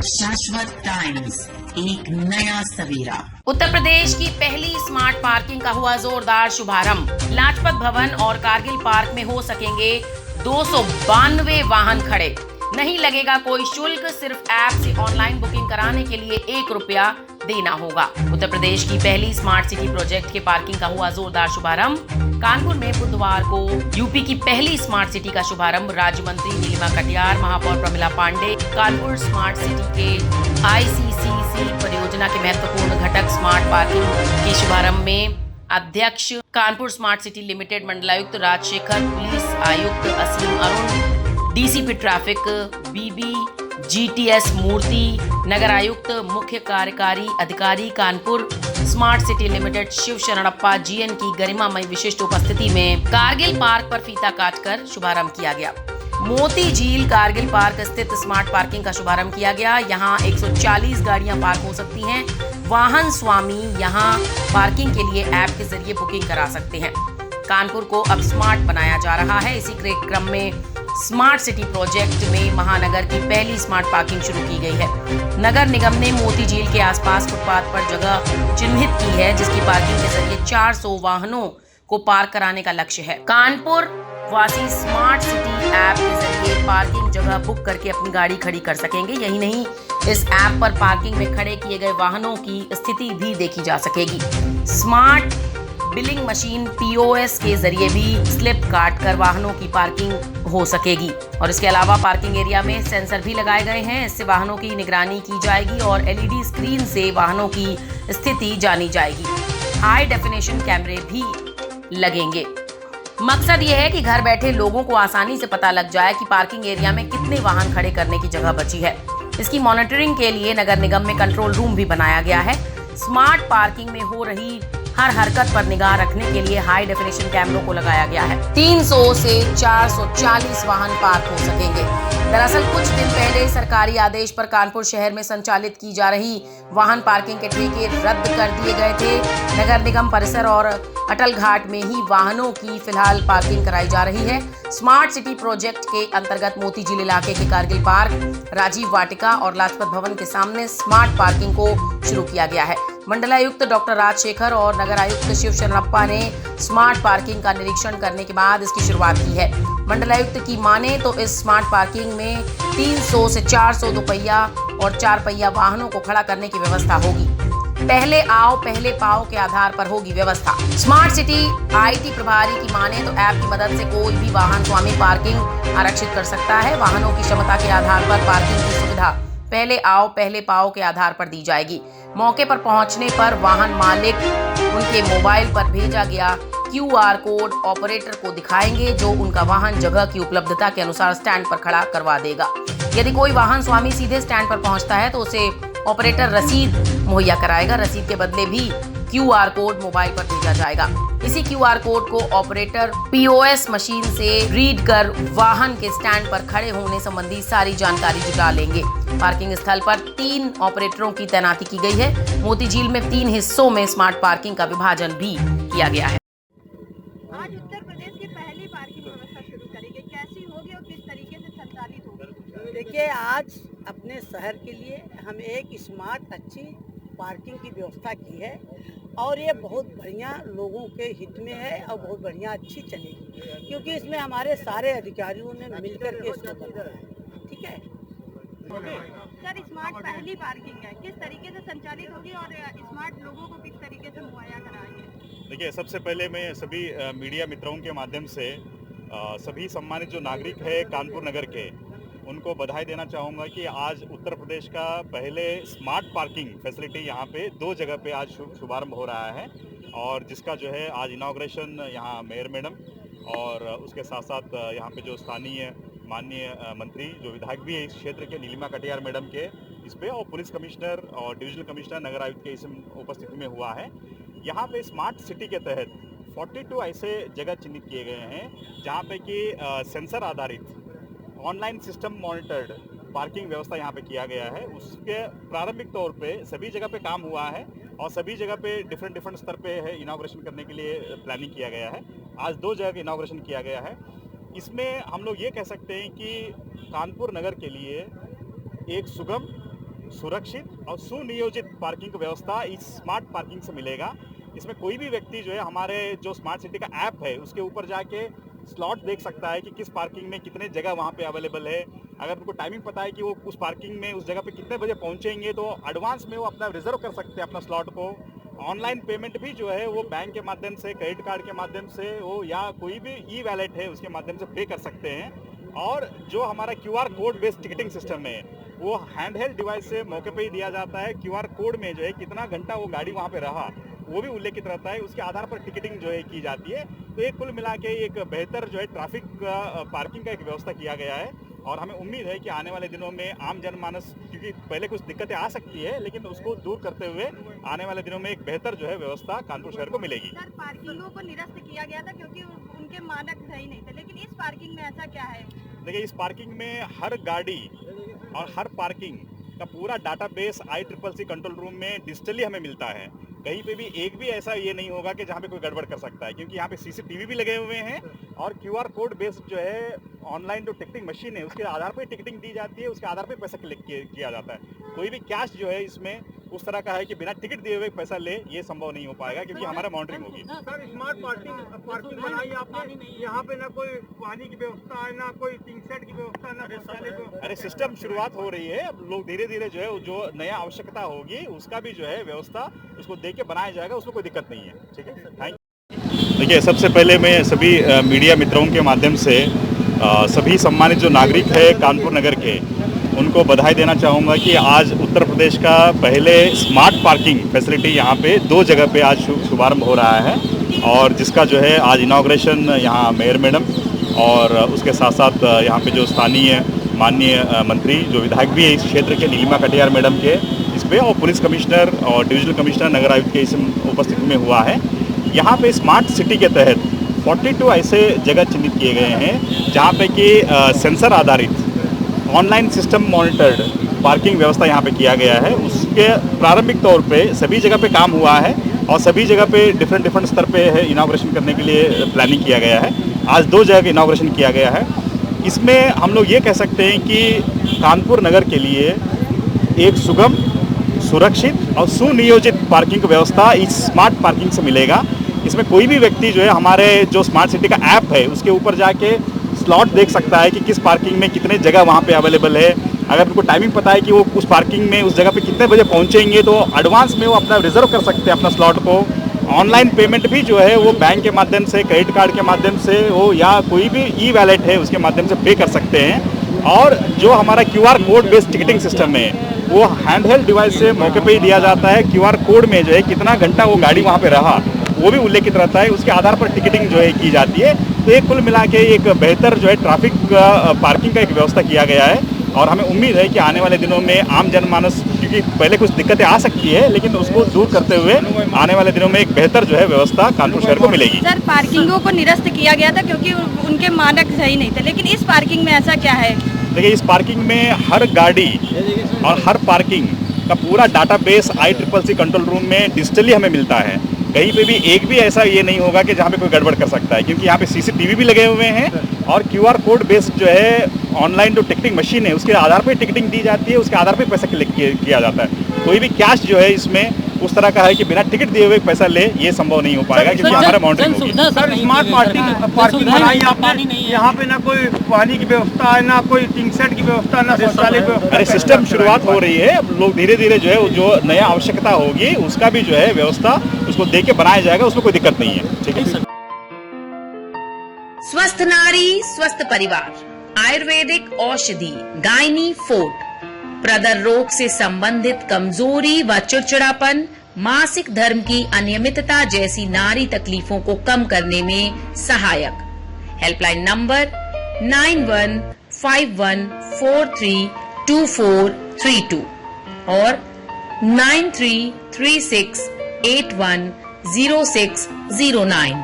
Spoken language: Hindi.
शाश्वत टाइम्स, एक नया सवेरा। उत्तर प्रदेश की पहली स्मार्ट पार्किंग का हुआ जोरदार शुभारंभ। लाजपत भवन और कारगिल पार्क में हो सकेंगे 292 वाहन खड़े। नहीं लगेगा कोई शुल्क, सिर्फ ऐप से ऑनलाइन बुकिंग कराने के लिए 1 रुपया देना होगा। उत्तर प्रदेश की पहली स्मार्ट सिटी प्रोजेक्ट के पार्किंग का हुआ जोरदार शुभारंभ। कानपुर में बुधवार को यूपी की पहली स्मार्ट सिटी का शुभारंभ राज्य मंत्री नीलिमा कटियार, महापौर प्रमिला पांडे, कानपुर स्मार्ट सिटी के आईसीसीसी परियोजना के महत्वपूर्ण घटक स्मार्ट पार्किंग के शुभारंभ में अध्यक्ष कानपुर स्मार्ट सिटी लिमिटेड मंडलायुक्त राजशेखर, पुलिस आयुक्त Aseem Arun, DCP traffic BB GTS Murthy, नगर आयुक्त, मुख्य कार्यकारी अधिकारी Kanpur smart city limited Shiv Sharanappa GN की गरिमामय विशिष्ट उपस्थिति में कारगिल पार्क पर फीता काटकर शुभारंभ किया गया। मोती झील कारगिल पार्क स्थित स्मार्ट पार्किंग का शुभारंभ किया गया। यहाँ 140 गाड़ियां पार्क हो सकती हैं। वाहन स्वामी यहाँ पार्किंग के लिए ऐप के जरिए बुकिंग करा सकते हैं। कानपुर को अब स्मार्ट बनाया जा रहा है। इसी क्रम में स्मार्ट सिटी प्रोजेक्ट में महानगर की पहली स्मार्ट पार्किंग शुरू की गई है। नगर निगम ने मोती झील के आसपास फुटपाथ पर जगह चिन्हित की है, जिसकी पार्किंग के जरिए 400 वाहनों को पार्क कराने का लक्ष्य है। कानपुर वासी स्मार्ट सिटी ऐप के जरिए पार्किंग जगह बुक करके अपनी गाड़ी खड़ी कर सकेंगे। यही नहीं, इस ऐप पर पार्किंग में खड़े किए गए वाहनों की स्थिति भी देखी जा सकेगी। स्मार्ट बिलिंग मशीन पीओएस के जरिए भी स्लिप काट कर वाहनों की पार्किंग हो सकेगी। और इसके अलावा पार्किंग एरिया में सेंसर भी लगाए गए हैं। इससे वाहनों की निगरानी की जाएगी और एलईडी स्क्रीन से वाहनों की स्थिति जानी जाएगी। हाई डेफिनेशन कैमरे भी लगेंगे। मकसद ये है कि घर बैठे लोगों को आसानी से पता लग जाए कि पार्किंग एरिया में कितने वाहन खड़े करने की जगह बची है। इसकी मॉनिटरिंग के लिए नगर निगम में कंट्रोल रूम भी बनाया गया है। स्मार्ट पार्किंग में हो रही हर हरकत पर निगाह रखने के लिए हाई डेफिनेशन कैमरों को लगाया गया है। 300 से 440 वाहन पार्क हो सकेंगे। दरअसल कुछ दिन पहले सरकारी आदेश पर कानपुर शहर में संचालित की जा रही वाहन पार्किंग के ठेके रद्द कर दिए गए थे। नगर निगम परिसर और अटल घाट में ही वाहनों की फिलहाल पार्किंग कराई जा रही है। स्मार्ट सिटी प्रोजेक्ट के अंतर्गत मोती झील इलाके के कारगिल पार्क, राजीव वाटिका और लाजपत भवन के सामने स्मार्ट पार्किंग को शुरू किया गया है। मंडलायुक्त डॉक्टर राजशेखर और नगर आयुक्त शिव शरणप्पा ने स्मार्ट पार्किंग का निरीक्षण करने के बाद इसकी शुरुआत की है। मंडलायुक्त की माने तो इस स्मार्ट पार्किंग में 300 से 400 दोपहिया और 4 पहिया वाहनों को खड़ा करने की व्यवस्था होगी। पहले आओ पहले पाओ के आधार पर होगी व्यवस्था। स्मार्ट सिटी आईटी प्रभारी की माने तो ऐप की मदद से कोई भी वाहन स्वामी पार्किंग आरक्षित कर सकता है। वाहनों की क्षमता के आधार पर पार्किंग की सुविधा पहले आओ पहले पाओ के आधार पर दी जाएगी। मौके पर पहुंचने पर वाहन मालिक उनके मोबाइल पर भेजा गया क्यूआर कोड ऑपरेटर को दिखाएंगे, जो उनका वाहन जगह की उपलब्धता के अनुसार स्टैंड पर खड़ा करवा देगा। यदि कोई वाहन स्वामी सीधे स्टैंड पर पहुंचता है तो उसे ऑपरेटर रसीद मुहैया कराएगा। रसीद के बदले भी क्यूआर कोड मोबाइल पर भेजा जाएगा। इसी क्यूआर कोड को ऑपरेटर पीओएस मशीन से रीड कर वाहन के स्टैंड पर खड़े होने संबंधी सारी जानकारी जुटा लेंगे। पार्किंग स्थल पर 3 ऑपरेटरों की तैनाती की गई है। मोती झील में 3 हिस्सों में स्मार्ट पार्किंग का विभाजन भी किया गया है। आज उत्तर प्रदेश की पहली पार्किंग व्यवस्था शुरू करेंगे, कैसी होगी और किस तरीके से संचालित होगी? देखिए, आज अपने शहर के लिए हम एक स्मार्ट अच्छी पार्किंग की व्यवस्था की है और ये बहुत बढ़िया लोगों के हित में है और बहुत बढ़िया अच्छी चलेगी, क्योंकि इसमें हमारे सारे अधिकारियों ने मिलकर के इसको बनाया है। ठीक है सर, स्मार्ट पहली पार्किंग है, किस तरीके से संचालित होगी और स्मार्ट लोगों को किस तरीके से मुहैया कराएंगे? देखिए, सबसे पहले मैं सभी मीडिया मित्रों के माध्यम से सभी सम्मानित जो नागरिक है कानपुर नगर के, उनको बधाई देना चाहूँगा कि आज उत्तर प्रदेश का पहले स्मार्ट पार्किंग फैसिलिटी यहाँ पे 2 जगह पे आज शुभारंभ हो रहा है और जिसका जो है आज इनॉग्रेशन यहाँ मेयर मैडम और उसके साथ साथ यहाँ पे जो स्थानीय माननीय मंत्री जो विधायक भी है इस क्षेत्र के नीलिमा कटियार मैडम के इस पे और पुलिस कमिश्नर और डिविजनल कमिश्नर नगर आयुक्त के इस उपस्थिति में हुआ है। यहाँ पे स्मार्ट सिटी के तहत 42 ऐसे जगह चिन्हित किए गए हैं जहाँ पे कि सेंसर आधारित ऑनलाइन सिस्टम मॉनिटर्ड पार्किंग व्यवस्था यहाँ पे किया गया है। उसके प्रारंभिक तौर पे सभी जगह पे काम हुआ है और सभी जगह पे डिफरेंट स्तर पे है इनॉग्रेशन करने के लिए प्लानिंग किया गया है। आज 2 जगह इनॉग्रेशन किया गया है। इसमें हम लोग ये कह सकते हैं कि कानपुर नगर के लिए एक सुगम, सुरक्षित और सुनियोजित पार्किंग की व्यवस्था इस स्मार्ट पार्किंग से मिलेगा। इसमें कोई भी व्यक्ति जो है हमारे जो स्मार्ट सिटी का ऐप है उसके ऊपर जाके स्लॉट देख सकता है कि किस पार्किंग में कितने जगह वहाँ पे अवेलेबल है। अगर उनको टाइमिंग पता है कि वो उस पार्किंग में उस जगह पे कितने बजे पहुँचेंगे तो एडवांस में वो अपना रिजर्व कर सकते हैं अपना स्लॉट को। ऑनलाइन पेमेंट भी जो है वो बैंक के माध्यम से, क्रेडिट कार्ड के माध्यम से हो या कोई भी ई वैलेट है उसके माध्यम से पे कर सकते हैं। और जो हमारा QR code based ticketing system है वो हैंडहेल्ड डिवाइस से मौके पे ही दिया जाता है। QR कोड में जो है कितना घंटा वो गाड़ी वहाँ पे रहा वो भी उल्लेखित रहता है, उसके आधार पर टिकटिंग जो है की जाती है। तो एक कुल मिला के एक बेहतर जो है ट्रैफिक पार्किंग का एक व्यवस्था किया गया है और हमें उम्मीद है कि आने वाले दिनों में आम जनमानस, क्योंकि पहले कुछ दिक्कतें आ सकती है लेकिन उसको दूर करते हुए आने वाले दिनों में एक बेहतर जो है व्यवस्था कानपुर शहर को मिलेगी। सर, पार्किंगों को निरस्त किया गया था क्योंकि उनके मानक सही नहीं थे, लेकिन इस पार्किंग में ऐसा क्या है? देखिए, इस पार्किंग में हर गाड़ी और हर पार्किंग का पूरा डाटाबेस ICCC कंट्रोल रूम में डिजिटली हमें मिलता है। कहीं पे भी एक भी ऐसा ये नहीं होगा कि जहाँ पे कोई गड़बड़ कर सकता है, क्योंकि यहाँ पे CCTV भी लगे हुए हैं और QR कोड बेस्ड जो है ऑनलाइन जो टिकटिंग मशीन है उसके आधार पर टिकटिंग दी जाती है, उसके आधार पर पैसा कलेक्ट किया जाता है। कोई भी कैश जो है इसमें उस तरह का है कि बिना टिकट दिए हुए पैसा ले, ये संभव नहीं हो पाएगा क्योंकि हमारा मॉनिटरिंग होगी। सर, स्मार्ट पार्किंग बनाई आपने, यहाँ पे ना कोई पानी की व्यवस्था है, ना कोई टिंग सेट की व्यवस्था, ना शौचालय की व्यवस्था। अरे सिस्टम शुरुआत हो रही है, अब लोग धीरे धीरे जो है जो नया आवश्यकता होगी उसका भी जो है व्यवस्था उसको देख के बनाया जाएगा, उसमें कोई दिक्कत नहीं है। ठीक है, थैंक यू। देखिए, सबसे पहले मैं सभी मीडिया मित्रों के माध्यम से सभी सम्मानित जो नागरिक है कानपुर नगर के उनको बधाई देना चाहूँगा कि आज उत्तर प्रदेश का पहले स्मार्ट पार्किंग फैसिलिटी यहाँ पे 2 जगह पे आज शुभारंभ हो रहा है और जिसका जो है आज इनॉग्रेशन यहाँ मेयर मैडम और उसके साथ साथ यहाँ पे जो स्थानीय माननीय मंत्री जो विधायक भी है इस क्षेत्र के नीलिमा कटियार मैडम के इस पे और पुलिस कमिश्नर और डिविजनल कमिश्नर नगर आयुक्त के इस उपस्थिति में हुआ है। यहाँ पे स्मार्ट सिटी के तहत 42 ऐसे जगह चिन्हित किए गए हैं जहाँ पे कि सेंसर आधारित ऑनलाइन सिस्टम मॉनिटर्ड पार्किंग व्यवस्था यहाँ पे किया गया है। उसके प्रारंभिक तौर पे सभी जगह पे काम हुआ है और सभी जगह पे डिफरेंट स्तर पे है इनॉग्रेशन करने के लिए प्लानिंग किया गया है। आज 2 जगह इनॉग्रेशन किया गया है। इसमें हम लोग ये कह सकते हैं कि कानपुर नगर के लिए एक सुगम, सुरक्षित और सुनियोजित पार्किंग की व्यवस्था इस स्मार्ट पार्किंग से मिलेगा। इसमें कोई भी व्यक्ति जो है हमारे जो स्मार्ट सिटी का ऐप है उसके ऊपर जाके स्लॉट देख सकता है कि किस पार्किंग में कितने जगह वहाँ पे अवेलेबल है। अगर उनको टाइमिंग पता है कि वो उस पार्किंग में उस जगह पे कितने बजे पहुँचेंगे तो एडवांस में वो अपना रिजर्व कर सकते हैं अपना स्लॉट को। ऑनलाइन पेमेंट भी जो है वो बैंक के माध्यम से, क्रेडिट कार्ड के माध्यम से हो या कोई भी ई वैलेट है उसके माध्यम से पे कर सकते हैं। और जो हमारा QR code based ticketing system है वो हैंडहेल्ड डिवाइस से मौके पे ही दिया जाता है। QR कोड में जो है कितना घंटा वो गाड़ी वहाँ पे रहा वो भी उल्लेखित रहता है, उसके आधार पर टिकटिंग जो है की जाती है। तो एक कुल मिला के एक बेहतर जो है ट्रैफिक पार्किंग का एक व्यवस्था किया गया है और हमें उम्मीद है कि आने वाले दिनों में आम जनमानस, क्योंकि पहले कुछ दिक्कतें आ सकती है लेकिन उसको दूर करते हुए आने वाले दिनों में एक बेहतर जो है व्यवस्था कानपुर शहर को मिलेगी। सर, पार्किंगों को निरस्त किया गया था क्योंकि उनके मानक सही नहीं थे, लेकिन इस पार्किंग में ऐसा क्या है? देखिए, इस पार्किंग में हर गाड़ी और हर पार्किंग का पूरा डाटाबेस ICCC कंट्रोल रूम में डिजिटली हमें मिलता है। कहीं पे भी एक भी ऐसा ये नहीं होगा कि जहाँ पे कोई गड़बड़ कर सकता है, क्योंकि यहाँ पे CCTV भी लगे हुए हैं और QR कोड बेस्ड जो है ऑनलाइन जो टिकटिंग मशीन है उसके आधार पर टिकटिंग दी जाती है, उसके आधार पर पैसा कलेक्ट किया जाता है। कोई भी कैश जो है इसमें उस तरह का है कि बिना टिकट दिए हुए पैसा ले, ये संभव नहीं हो पाएगा क्योंकि हमारा मॉनिटरिंग होगी। सर, स्मार्ट पार्किंग बनाई आपने, यहाँ पे ना कोई पानी की व्यवस्था है, ना कोई टिंग सेट की व्यवस्था, ना शौचालय की व्यवस्था। अरे सिस्टम शुरुआत हो रही है, अब लोग धीरे धीरे जो है जो नया आवश्यकता होगी उसका भी जो है व्यवस्था उसको देख के बनाया जाएगा, उसमें कोई दिक्कत नहीं है। ठीक है। स्वस्थ नारी स्वस्थ परिवार, आयुर्वेदिक औषधि गायनी फोर्ट, प्रदर रोग से संबंधित कमजोरी व चिड़चिड़ापन, मासिक धर्म की अनियमितता जैसी नारी तकलीफों को कम करने में सहायक। हेल्पलाइन नंबर 9151432432 और 9336810609।